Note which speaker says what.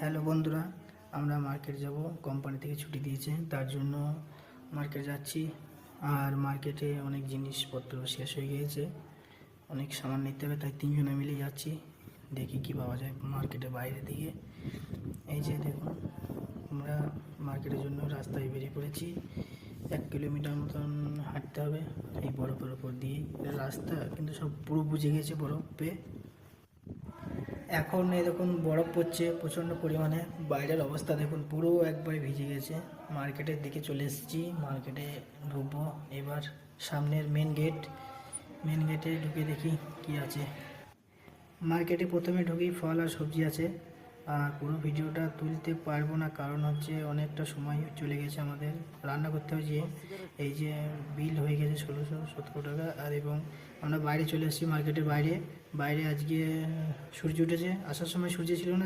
Speaker 1: Hello বন্ধুরা, আমরা market যাব। কোম্পানি থেকে ছুটি দিয়েছে, তার জন্য মার্কেট যাচ্ছি। আর মার্কেটে অনেক জিনিসপত্র শেষ হয়ে গিয়েছে, অনেক সামান নিতে হবে, তাই তিনজনে মিলে যাচ্ছি। দেখি কি পাওয়া যায় মার্কেটের বাইরে দিকে। এই যে দেখুন, আমরা মার্কেটের জন্য রাস্তায় বেরিয়ে পড়েছি। 1 কিলোমিটার মতন হাঁটতে হবে এই বরফের ওপর দিয়ে। রাস্তা কিন্তু সব পুরো বুঝে গেছে বরফ পেয়ে। এখন এই দেখুন বরফ পড়ছে প্রচণ্ড পরিমাণে। বাইরের অবস্থা দেখুন, পুরো একবারে ভিজে গেছে। মার্কেটের দিকে চলে এসেছি, মার্কেটে ঢুকবো এবার। সামনের মেন গেটে ঢুকে দেখি কি আছে। মার্কেটে প্রথমে ঢুকি, ফল আর সবজি আছে। আর পুরো ভিডিওটা তুলতে পারবো না, কারণ হচ্ছে অনেকটা সময় চলে গেছে আমাদের রান্না করতে হবে। যে এই যে বিল হয়ে গেছে 1617 টাকা। আর এবং আমরা বাইরে চলে এসেছি, মার্কেটের বাইরে। আজকে সূর্য উঠেছে, আসার সময় সূর্য ছিল না।